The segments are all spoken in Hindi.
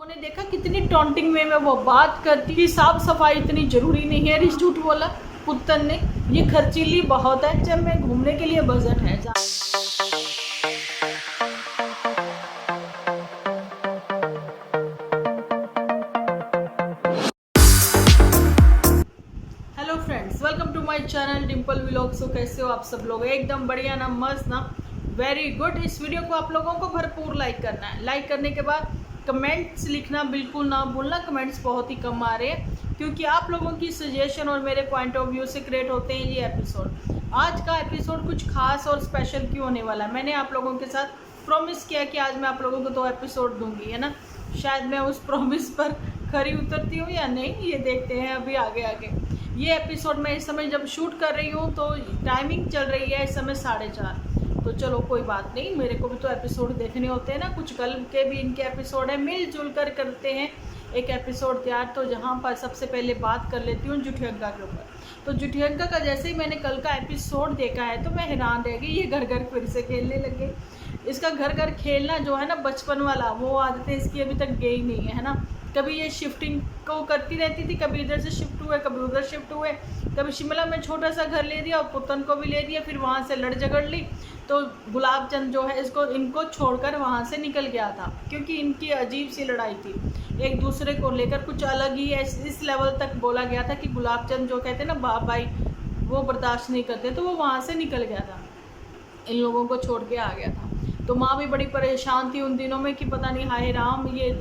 उन्होंने देखा कितनी टॉन्टिंग वे में वो बात करती कि साफ सफाई इतनी जरूरी नहीं है। झूठ बोला पुत्तन ने, ये खर्चीली बहुत है, जब मैं घूमने के लिए बजट है। Hello friends, welcome to my channel Dimple vlog. So कैसे हो आप सब लोग? एकदम बढ़िया ना, मस्त ना, वेरी गुड। इस वीडियो को आप लोगों को भरपूर लाइक करना है। लाइक करने के बाद कमेंट्स लिखना बिल्कुल ना भूलना। कमेंट्स बहुत ही कम आ रहे हैं क्योंकि आप लोगों की सजेशन और मेरे पॉइंट ऑफ व्यू से क्रिएट होते हैं ये एपिसोड। आज का एपिसोड कुछ खास और स्पेशल क्यों होने वाला है? मैंने आप लोगों के साथ प्रॉमिस किया कि आज मैं आप लोगों को 2 एपिसोड दूंगी, है ना। शायद मैं उस प्रॉमिस पर खरी उतरती हूँ या नहीं, ये देखते हैं अभी आगे आगे। ये एपिसोड मैं इस समय जब शूट कर रही हूँ तो टाइमिंग चल रही है इस समय 4:30। तो चलो कोई बात नहीं, मेरे को भी तो एपिसोड देखने होते हैं ना। कुछ कल के भी इनके एपिसोड है, मिलजुल कर करते हैं एक एपिसोड तैयार। तो जहाँ पर सबसे पहले बात कर लेती हूँ जुठियग्गा के ऊपर। तो जुठियग्गा का जैसे ही मैंने कल का एपिसोड देखा है तो मैं हैरान रह गई। ये घर घर फिर से खेलने लगे। इसका घर घर खेलना जो है ना, बचपन वाला वो आदतें इसकी अभी तक गई नहीं है ना। कभी ये शिफ्टिंग को करती रहती थी, कभी इधर से शिफ्ट हुए, कभी उधर शिफ्ट हुए, कभी शिमला में छोटा सा घर ले दिया और पुतन को भी ले दिया, फिर वहाँ से लड़ झगड़ ली। तो गुलाब चंद जो है इनको छोड़कर वहाँ से निकल गया था क्योंकि इनकी अजीब सी लड़ाई थी एक दूसरे को लेकर। कुछ अलग ही इस लेवल तक बोला गया था कि गुलाब चंद जो कहते हैं ना बाप भाई, वो बर्दाश्त नहीं करते, तो वो वहाँ से निकल गया था, इन लोगों को छोड़ के आ गया था। तो माँ भी बड़ी परेशान थी उन दिनों में कि पता नहीं, हाय राम, ये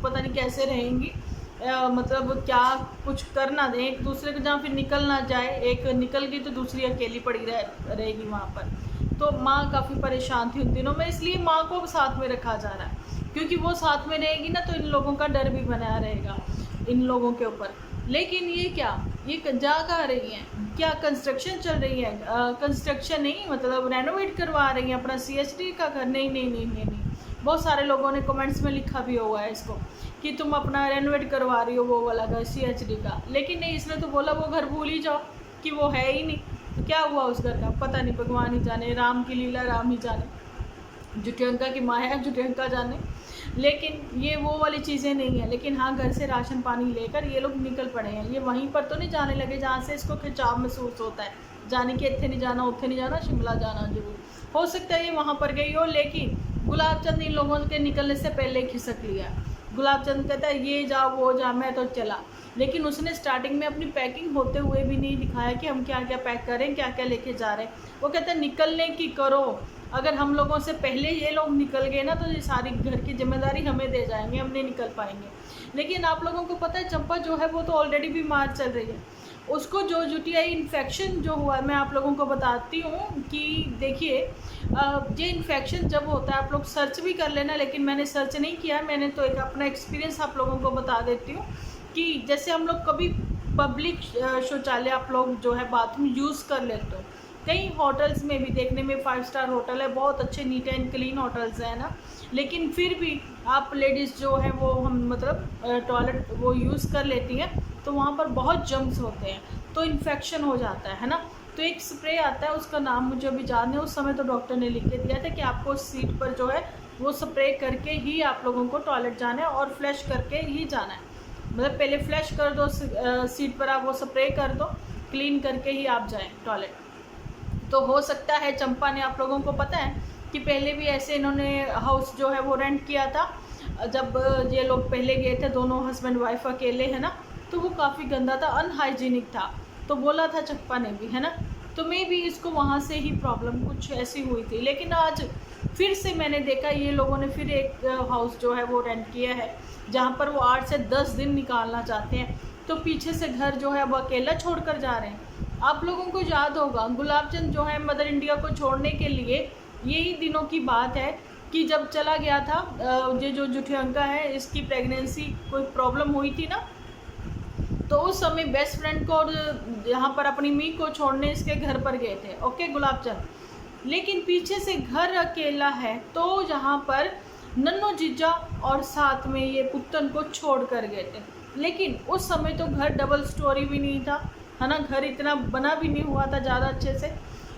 पता नहीं कैसे रहेंगी, मतलब क्या कुछ कर ना दें एक दूसरे को, जहाँ फिर निकल ना जाए। एक निकल गई तो दूसरी अकेली पड़ी रहेगी वहाँ पर। तो माँ काफ़ी परेशान थी उन दिनों में, इसलिए माँ को साथ में रखा जा रहा है क्योंकि वो साथ में रहेगी ना तो इन लोगों का डर भी बना रहेगा इन लोगों के ऊपर। लेकिन ये क्या, ये जा कहाँ रही हैं? क्या कंस्ट्रक्शन चल रही है? कंस्ट्रक्शन नहीं, मतलब रेनोवेट करवा रही हैं अपना CHD का घर। नहीं नहीं नहीं नहीं नहीं, बहुत सारे लोगों ने कमेंट्स में लिखा भी हुआ है इसको कि तुम अपना रेनोवेट करवा रही हो वो वाला घर CHD का। लेकिन नहीं, इसने तो बोला वो घर भूल ही जाओ कि वो है ही नहीं। तो क्या हुआ उस घर का पता नहीं, भगवान ही जाने, राम की लीला राम ही जाने, जुठियग्गा की माँ है जुठियग्गा जाने। लेकिन ये वो वाली चीज़ें नहीं है। लेकिन हाँ, घर से राशन पानी लेकर ये लोग निकल पड़े हैं। ये वहीं पर तो नहीं जाने लगे जहाँ से इसको खिंचाव महसूस होता है जाने के, इतने नहीं जाना उतने नहीं जाना, शिमला जाना जरूर। हो सकता है ये वहाँ पर गई हो, लेकिन गुलाब चंद इन लोगों के निकलने से पहले खिसक लिया। गुलाब चंद कहता है ये जा वो जा, मैं तो चला। लेकिन उसने स्टार्टिंग में अपनी पैकिंग होते हुए भी नहीं दिखाया कि हम क्या क्या पैक करें, क्या क्या लेके जा रहे हैं। वो कहता है निकलने की करो, अगर हम लोगों से पहले ये लोग निकल गए ना तो ये सारी घर की जिम्मेदारी हमें दे जाएंगे, हम नहीं निकल पाएंगे। लेकिन आप लोगों को पता है चंपा जो है वो तो ऑलरेडी बीमार चल रही है। उसको जो UTI इन्फेक्शन जो हुआ है, मैं आप लोगों को बताती हूँ कि देखिए, ये इन्फेक्शन जब होता है आप लोग सर्च भी कर लेना, लेकिन मैंने सर्च नहीं किया। मैंने तो एक अपना एक्सपीरियंस आप लोगों को बता देती हूँ कि जैसे हम लोग कभी पब्लिक शौचालय आप लोग जो है बाथरूम यूज़ कर लेते हो, कई होटल्स में भी देखने में 5 स्टार होटल है, बहुत अच्छे नीट एंड क्लीन होटल्स हैं ना, लेकिन फिर भी आप लेडीज़ जो है वो हम मतलब टॉयलेट वो यूज़ कर लेती हैं तो वहाँ पर बहुत जर्म्स होते हैं, तो इन्फेक्शन हो जाता है ना। तो एक स्प्रे आता है, उसका नाम मुझे अभी याद नहीं, उस समय तो डॉक्टर ने लिख के दिया था कि आपको उस सीट पर जो है वो स्प्रे करके ही आप लोगों को टॉयलेट जाना है और फ्लैश करके ही जाना है। मतलब पहले फ्लैश कर दो, सीट पर आप वो स्प्रे कर दो, क्लीन करके ही आप जाएँ टॉयलेट। तो हो सकता है चंपा ने, आप लोगों को पता है कि पहले भी ऐसे इन्होंने हाउस जो है वो रेंट किया था, जब ये लोग पहले गए थे दोनों हस्बैंड वाइफ अकेले, है ना। तो वो काफ़ी गंदा था, अनहाइजीनिक था। तो बोला था चंपा ने भी, है ना। तो मे भी इसको वहाँ से ही प्रॉब्लम कुछ ऐसी हुई थी। लेकिन आज फिर से मैंने देखा ये लोगों ने फिर एक हाउस जो है वो रेंट किया है जहाँ पर वो 8 से 10 दिन निकालना चाहते हैं। तो पीछे से घर जो है वो अकेला छोड़ कर जा रहे हैं। आप लोगों को याद होगा गुलाब चंद जो है मदर इंडिया को छोड़ने के लिए, यही दिनों की बात है कि जब चला गया था, ये जो जुठियग्गा है इसकी प्रेगनेंसी कोई प्रॉब्लम हुई थी ना, तो उस समय बेस्ट फ्रेंड को और यहाँ पर अपनी मी को छोड़ने इसके घर पर गए थे, ओके गुलाब चंद। लेकिन पीछे से घर अकेला है तो यहाँ पर नन्नो जीजा और साथ में ये पुत्तन को छोड़ कर गए थे। लेकिन उस समय तो घर डबल स्टोरी भी नहीं था, है ना, घर इतना बना भी नहीं हुआ था ज़्यादा अच्छे से।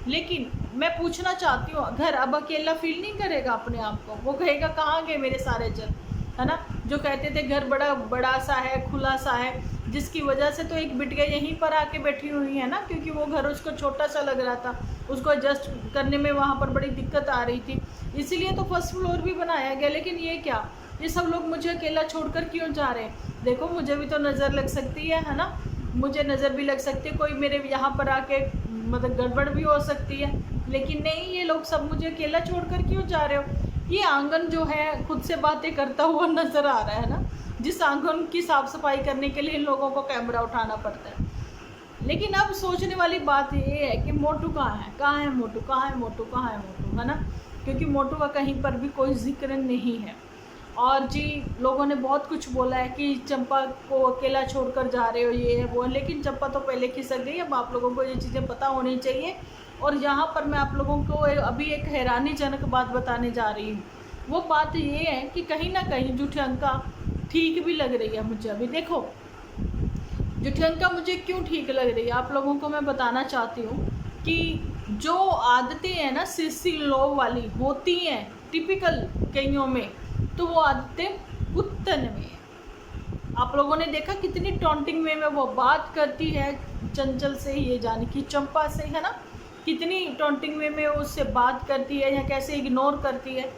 लेकिन मैं पूछना चाहती हूँ, घर अब अकेला फील नहीं करेगा अपने आप को? वो कहेगा कहाँ गए मेरे सारे जन? है ना, जो कहते थे घर बड़ा बड़ा सा है, खुला सा है, जिसकी वजह से तो एक बिटिया यहीं पर आके बैठी हुई है ना, क्योंकि वो घर उसको छोटा सा लग रहा था, उसको एडजस्ट करने में वहाँ पर बड़ी दिक्कत आ रही थी, इसीलिए तो फर्स्ट फ्लोर भी बनाया गया। लेकिन ये क्या, ये सब लोग मुझे अकेला छोड़कर क्यों जा रहे हैं? देखो मुझे भी तो नज़र लग सकती है ना, मुझे नज़र भी लग सकती है, कोई मेरे यहाँ पर आके मतलब गड़बड़ भी हो सकती है। लेकिन नहीं, ये लोग सब मुझे अकेला छोड़कर क्यों जा रहे हो? ये आंगन जो है खुद से बातें करता हुआ नज़र आ रहा है ना, जिस आंगन की साफ़ सफाई करने के लिए इन लोगों को कैमरा उठाना पड़ता है। लेकिन अब सोचने वाली बात ये है कि मोटू कहाँ है, कहाँ है मोटू, कहाँ है मोटू, कहाँ है मोटू, है ना, क्योंकि मोटू का कहीं पर भी कोई जिक्र नहीं है। और जी लोगों ने बहुत कुछ बोला है कि चंपा को अकेला छोड़कर जा रहे हो, ये है वो है, लेकिन चंपा तो पहले खिसक गई। अब आप लोगों को ये चीज़ें पता होनी चाहिए। और यहाँ पर मैं आप लोगों को अभी एक हैरानीजनक बात बताने जा रही हूँ। वो बात ये है कि कहीं ना कहीं जुठियंका ठीक भी लग रही है मुझे। अभी देखो जुठियंका मुझे क्यों ठीक लग रही है, आप लोगों को मैं बताना चाहती हूँ कि जो आदतें हैं ना सिसी लो वाली होती हैं टिपिकल कईयों में, तो वो आदतें पुत्तन में है। आप लोगों ने देखा कितनी टॉन्टिंग वे में वो बात करती है चंचल से, ये जाने की चंपा से, है ना, कितनी टॉन्टिंग वे में उससे बात करती है या कैसे इग्नोर करती है।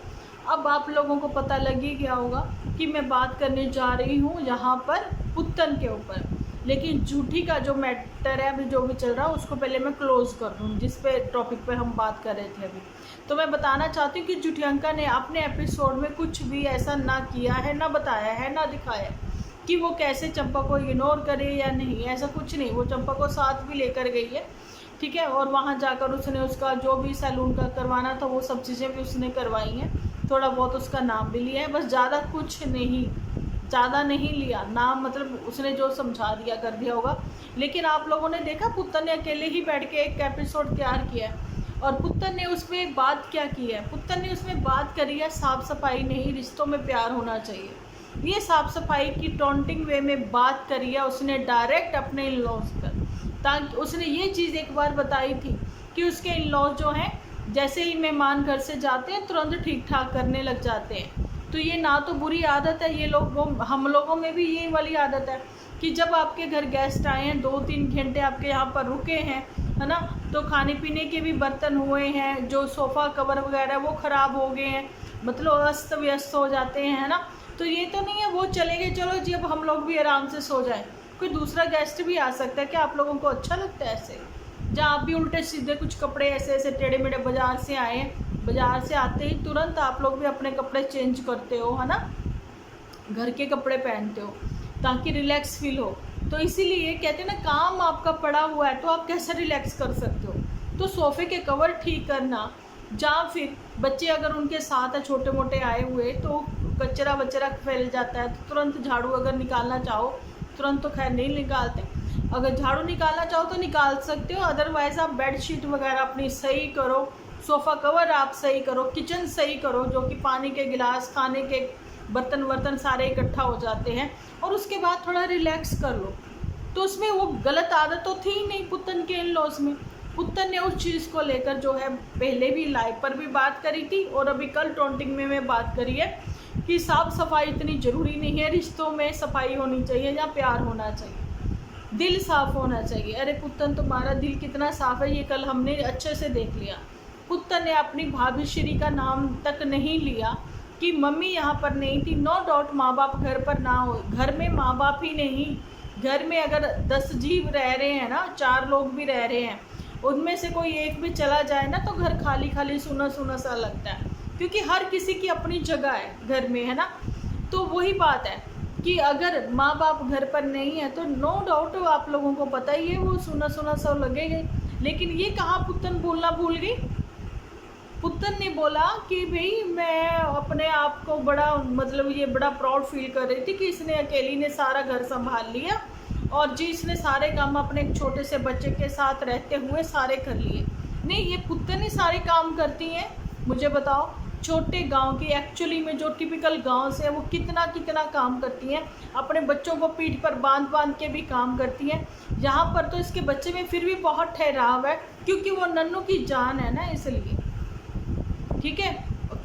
अब आप लोगों को पता लग ही गया होगा कि मैं बात करने जा रही हूँ यहाँ पर पुत्तन के ऊपर। लेकिन झूठी का जो मैटर है अभी जो भी चल रहा है उसको पहले मैं क्लोज कर दूँ, जिस पे टॉपिक पे हम बात कर रहे थे अभी। तो मैं बताना चाहती हूँ कि जुठियंका ने अपने एपिसोड में कुछ भी ऐसा ना किया है, ना बताया है, ना दिखाया कि वो कैसे चंपा को इग्नोर करे या नहीं, ऐसा कुछ नहीं। वो चंपा को साथ भी लेकर गई है, ठीक है, और वहाँ जाकर उसने उसका जो भी सैलून का करवाना था वो सब चीज़ें भी उसने करवाई हैं, थोड़ा बहुत उसका नाम भी लिया है, बस ज़्यादा कुछ नहीं, ज़्यादा नहीं लिया नाम, मतलब उसने जो समझा दिया कर दिया होगा। लेकिन आप लोगों ने देखा पुत्तन ने अकेले ही बैठ के एक एपिसोड तैयार किया है, और पुत्तन ने उसमें बात क्या की है, पुत्तन ने उसमें बात करी है साफ़ सफाई नहीं, रिश्तों में प्यार होना चाहिए। ये साफ़ सफाई की टॉन्टिंग वे में बात करी है उसने डायरेक्ट अपने इन लॉज पर, ताकि उसने ये चीज़ एक बार बताई थी कि उसके इन लॉज जो हैं जैसे ही मेहमान घर से जाते हैं तुरंत ठीक ठाक करने लग जाते हैं। तो ये ना तो बुरी आदत है, ये लोग हम लोगों में भी ये वाली आदत है कि जब आपके घर गेस्ट आए हैं, 2-3 घंटे आपके यहाँ पर रुके हैं, है ना, तो खाने पीने के भी बर्तन हुए हैं, जो सोफ़ा कवर वगैरह वो ख़राब हो गए हैं, मतलब अस्त व्यस्त हो जाते हैं, है ना। तो ये तो नहीं है वो चले गए, चलो जी अब हम लोग भी आराम से सो जाएं, कोई दूसरा गेस्ट भी आ सकता है। क्या आप लोगों को अच्छा लगता है ऐसे, जहाँ आप भी उल्टे सीधे कुछ कपड़े ऐसे ऐसे टेढ़े मेढ़े बाज़ार से आए हैं, बाज़ार से आते ही तुरंत आप लोग भी अपने कपड़े चेंज करते हो, है ना, घर के कपड़े पहनते हो ताकि रिलैक्स फील हो। तो इसीलिए कहते हैं ना, काम आपका पड़ा हुआ है तो आप कैसे रिलैक्स कर सकते हो। तो सोफ़े के कवर ठीक करना, या फिर बच्चे अगर उनके साथ है छोटे मोटे आए हुए तो कचरा वचरा फैल जाता है, तो तुरंत झाड़ू अगर निकालना चाहो, तुरंत तो खैर नहीं निकालते, अगर झाड़ू निकालना चाहो तो निकाल सकते हो, अदरवाइज़ आप बेडशीट वगैरह अपनी सही करो, सोफ़ा कवर आप सही करो, किचन सही करो, जो कि पानी के गिलास खाने के बर्तन वर्तन सारे इकट्ठा हो जाते हैं, और उसके बाद थोड़ा रिलैक्स कर लो। तो उसमें वो गलत आदत तो थी ही नहीं पुत्तन के इन लॉज में। पुत्तन ने उस चीज़ को लेकर जो है पहले भी लाइव पर भी बात करी थी और अभी कल टॉन्टिंग में बात करी है कि साफ़ सफाई इतनी ज़रूरी नहीं है, रिश्तों में सफाई होनी चाहिए या प्यार होना चाहिए, दिल साफ़ होना चाहिए। अरे पुत्तन तुम्हारा दिल कितना साफ़ है ये कल हमने अच्छे से देख लिया। पुत्तन ने अपनी भाभी श्री का नाम तक नहीं लिया कि मम्मी यहाँ पर नहीं थी। नो डाउट माँ बाप घर पर ना हो, घर में माँ बाप ही नहीं, घर में अगर 10 जीव रह रहे हैं ना, 4 लोग भी रह रहे हैं, उनमें से कोई एक भी चला जाए ना तो घर खाली खाली सुना सुना सा लगता है, क्योंकि हर किसी की अपनी जगह है घर में, है ना। तो वही बात है कि अगर माँ बाप घर पर नहीं है तो नो डाउट आप लोगों को पता ही है वो सुना सुना सा लगेगा। लेकिन ये कहाँ पुत्तन बोलना भूल गई। पुत्तन ने बोला कि भाई मैं अपने आप को बड़ा मतलब ये बड़ा प्राउड फील कर रही थी कि इसने अकेली ने सारा घर संभाल लिया और जी इसने सारे काम अपने एक छोटे से बच्चे के साथ रहते हुए सारे कर लिए। नहीं, ये पुत्तन ही सारे काम करती हैं। मुझे बताओ, छोटे गांव की एक्चुअली में जो टिपिकल गांव से वो कितना कितना काम करती हैं, अपने बच्चों को पीठ पर बांध बांध के भी काम करती हैं। यहाँ पर तो इसके बच्चे में फिर भी बहुत ठहराव है, क्योंकि वो नन्नू की जान है ना, इसलिए ठीक है।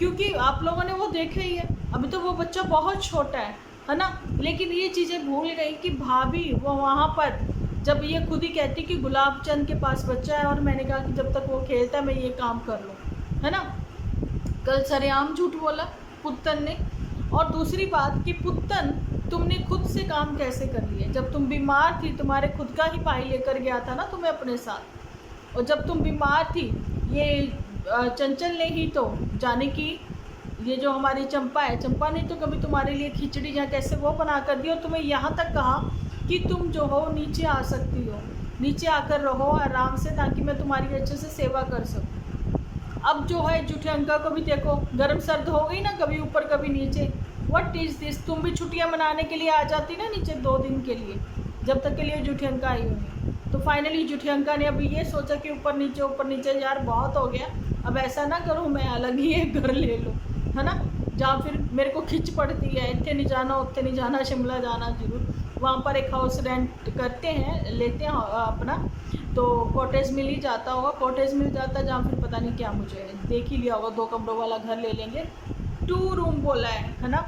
क्योंकि आप लोगों ने वो देखा ही है, अभी तो वो बच्चा बहुत छोटा है ना। लेकिन ये चीज़ें भूल गई कि भाभी वो वहाँ पर जब ये खुद ही कहती कि गुलाब चंद के पास बच्चा है और मैंने कहा कि जब तक वो खेलता है मैं ये काम कर लूँ, है ना। कल सरेआम झूठ बोला पुत्तन ने। और दूसरी बात कि पुत्तन तुमने खुद से काम कैसे कर लिए, जब तुम बीमार थी तुम्हारे खुद का ही भाई लेकर गया था ना तुम्हें अपने साथ, और जब तुम बीमार थी ये चंचल ने ही तो जाने की, ये जो हमारी चंपा है, चंपा ने तो कभी तुम्हारे लिए खिचड़ी या कैसे वो बना कर दी, और तुम्हें यहाँ तक कहा कि तुम जो हो नीचे आ सकती हो, नीचे आकर रहो आराम से ताकि मैं तुम्हारी अच्छे से सेवा कर सकूँ। अब जो है जूठे अंका को भी देखो, गर्म सर्द हो गई ना, कभी ऊपर कभी नीचे। व्हाट इज़ दिस, तुम भी छुट्टियां मनाने के लिए आ जाती ना नीचे 2 दिन के लिए, जब तक के लिए जूठे अंका आई हुई। तो फाइनली जूठे अंका ने अभी ये सोचा कि ऊपर नीचे यार बहुत हो गया, अब ऐसा ना करूँ मैं अलग ही एक घर ले लूँ, है ना, जहाँ फिर मेरे को खिंच पड़ती है, इतने नहीं जाना उतने नहीं जाना, शिमला जाना जरूर। वहाँ पर एक हाउस रेंट करते हैं, लेते हैं अपना, तो कॉटेज मिल ही जाता होगा, कॉटेज मिल जाता है जहाँ फिर पता नहीं क्या, मुझे देख ही लिया होगा, 2 कमरों वाला घर ले लेंगे, 2 रूम बोला है ना।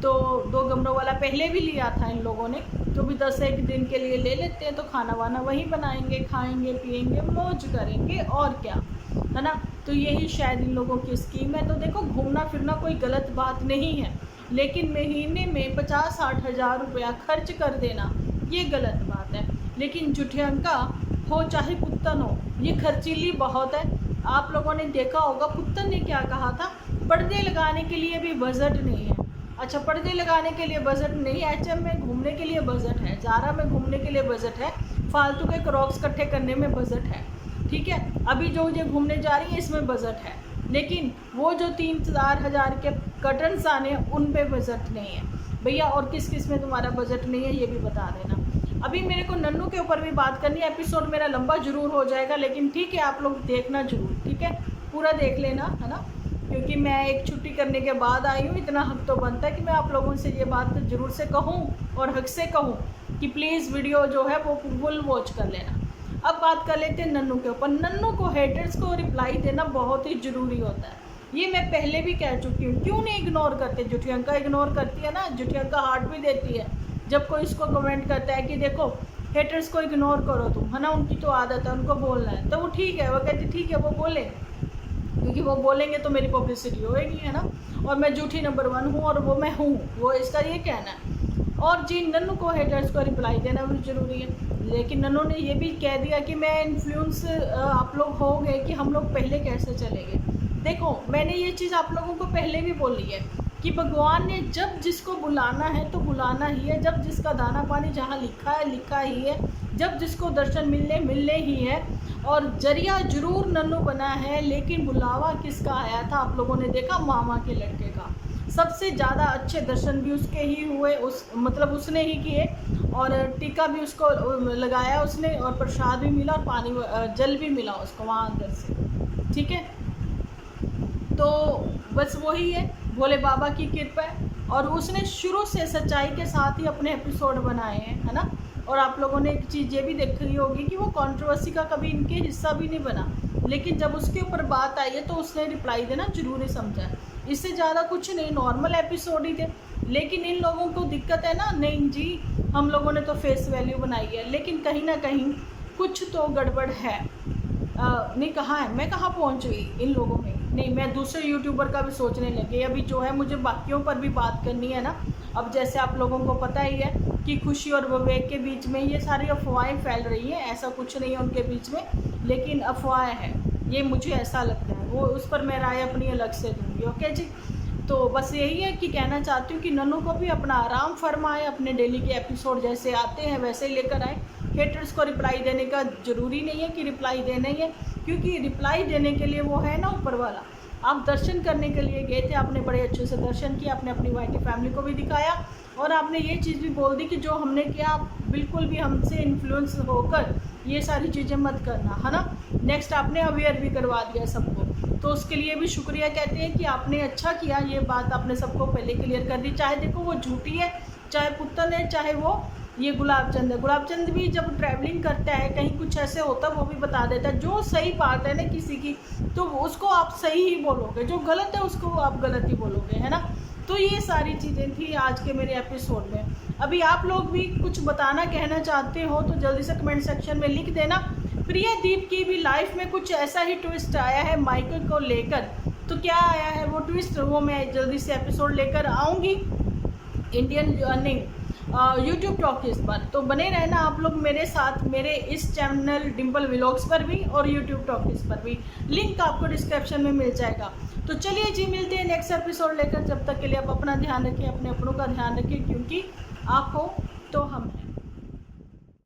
तो 2 कमरों वाला पहले भी लिया था इन लोगों ने, तो भी 10-1 दिन के लिए ले लेते हैं, तो खाना वाना वहीं बनाएंगे, खाएंगे पिएंगे मौज करेंगे और क्या, है ना। तो यही शायद इन लोगों की स्कीम है। तो देखो घूमना फिरना कोई गलत बात नहीं है, लेकिन महीने में 50-60 हज़ार रुपया खर्च कर देना ये गलत बात है। लेकिन जूठे अंका हो चाहे पुत्तन हो, ये खर्चीली बहुत है। आप लोगों ने देखा होगा पुत्तन ने क्या कहा था, पर्दे लगाने के लिए भी बजट नहीं है। अच्छा, पर्दे लगाने के लिए बजट नहीं, HM में घूमने के लिए बजट है, जारा में घूमने के लिए बजट है, फालतू के क्रॉक्स इकट्ठे करने में बजट है, ठीक है। अभी जो ये घूमने जा रही है इसमें बजट है, लेकिन वो जो 3-4 हज़ार के कर्टन्स आने उन पे बजट नहीं है भैया। और किस किस में तुम्हारा बजट नहीं है ये भी बता देना। अभी मेरे को नन्नू के ऊपर भी बात करनी है, एपिसोड मेरा लंबा जरूर हो जाएगा, लेकिन ठीक है आप लोग देखना जरूर, ठीक है, पूरा देख लेना, है ना, क्योंकि मैं एक छुट्टी करने के बाद आई हूँ, इतना हक तो बनता है कि मैं आप लोगों से ये बात जरूर से कहूँ और हक से कहूँ कि प्लीज़ वीडियो जो है वो फुल वॉच कर लेना। अब बात कर लेते हैं नन्नू के ऊपर। नन्नू को हेटर्स को रिप्लाई देना बहुत ही ज़रूरी होता है, ये मैं पहले भी कह चुकी हूँ। क्यों नहीं इग्नोर करते, जूठी अंका इग्नोर करती है ना, जूठी अंका हार्ट भी देती है जब कोई इसको कमेंट करता है कि देखो हेटर्स को इग्नोर करो तुम, है ना, उनकी तो आदत है, उनको बोलना है, तो वो ठीक है, वो कहती ठीक है वो बोले, क्योंकि वो बोलेंगे तो मेरी पब्लिसिटी होएगी, है ना, और मैं जूठी नंबर 1 हूँ और वो मैं हूँ, वो इसका ये कहना है। और जी नन्नू को हेटर्स को रिप्लाई देना भी ज़रूरी है, लेकिन नन्नू ने ये भी कह दिया कि मैं इन्फ्लुएंस आप लोग हो गए कि हम लोग पहले कैसे चले गए। देखो मैंने ये चीज़ आप लोगों को पहले भी बोली है कि भगवान ने जब जिसको बुलाना है तो बुलाना ही है, जब जिसका दाना पानी जहाँ लिखा है लिखा ही है, जब जिसको दर्शन मिलने ही है। और जरिया जरूर नन्नू बना है, लेकिन बुलावा किसका आया था आप लोगों ने देखा, मामा के लड़के का। सबसे ज़्यादा अच्छे दर्शन भी उसके ही हुए, मतलब उसने ही किए, और टीका भी उसको लगाया उसने, और प्रसाद भी मिला और पानी जल भी मिला उसको वहाँ अंदर से, ठीक है। तो बस वही है, भोले बाबा की कृपा है, और उसने शुरू से सच्चाई के साथ ही अपने एपिसोड बनाए हैं, है ना। और आप लोगों ने एक चीज़ ये भी देखी होगी कि वो कंट्रोवर्सी का कभी इनके हिस्सा भी नहीं बना, लेकिन जब उसके ऊपर बात आई है तो उसने रिप्लाई देना जरूरी समझा। इससे ज़्यादा कुछ नहीं, नॉर्मल एपिसोड ही थे। लेकिन इन लोगों को दिक्कत है ना, नहीं जी हम लोगों ने तो फेस वैल्यू बनाई है, लेकिन कहीं ना कहीं कुछ तो गड़बड़ है। नहीं कहाँ है, मैं कहाँ पहुँच गई इन लोगों में, नहीं मैं दूसरे यूट्यूबर का भी सोचने लगी। अभी जो है मुझे बाकियों पर भी बात करनी है ना। अब जैसे आप लोगों को पता ही है कि खुशी और विवेक के बीच में ये सारी अफवाहें फैल रही हैं, ऐसा कुछ नहीं है उनके बीच में, लेकिन अफवाह है, ये मुझे ऐसा लगता है। वो उस पर मैं राय अपनी अलग से दूँगी, ओके जी। तो बस यही है कि कहना चाहती हूँ कि नन्नू को भी अपना आराम फरमाए, अपने डेली के एपिसोड जैसे आते हैं वैसे ही लेकर आए। हेटर्स को रिप्लाई देने का ज़रूरी नहीं है कि रिप्लाई देना ही है, क्योंकि रिप्लाई देने के लिए वो है ना ऊपर वाला। आप दर्शन करने के लिए गए थे, आपने बड़े अच्छे से दर्शन किया, आपने अपनी वाइटी फैमिली को भी दिखाया, और आपने ये चीज़ भी बोल दी कि जो हमने किया आप बिल्कुल भी हमसे इन्फ्लुएंस होकर ये सारी चीज़ें मत करना, है ना। नेक्स्ट आपने अवेयर भी करवा दिया सबको, तो उसके लिए भी शुक्रिया कहते हैं कि आपने अच्छा किया, ये बात आपने सबको पहले क्लियर कर दी। चाहे देखो वो झूठी है, चाहे पुत्तन है, चाहे वो ये गुलाब चंद है। गुलाब चंद भी जब ट्रैवलिंग करता है कहीं कुछ ऐसे होता है वो भी बता देता है। जो सही बात है ना किसी की तो उसको आप सही ही बोलोगे, जो गलत है उसको आप गलत ही बोलोगे, है ना। तो ये सारी चीज़ें थी आज के मेरे एपिसोड में। अभी आप लोग भी कुछ बताना कहना चाहते हो तो जल्दी से कमेंट सेक्शन में लिख देना। प्रियादीप की भी लाइफ में कुछ ऐसा ही ट्विस्ट आया है माइकल को लेकर, तो क्या आया है वो ट्विस्ट, वो मैं जल्दी से एपिसोड लेकर आऊँगी इंडियन नहीं यूट्यूब टॉकीज पर। तो बने रहना आप लोग मेरे साथ, मेरे इस चैनल डिम्पल व्लॉग्स पर भी और यूट्यूब टॉकीज पर भी। लिंक आपको डिस्क्रिप्शन में मिल जाएगा। तो चलिए जी, मिलते हैं नेक्स्ट एपिसोड लेकर। जब तक के लिए आप अपना ध्यान रखिए, अपने अपनों का ध्यान रखिए, क्योंकि आप हो तो हम हैं।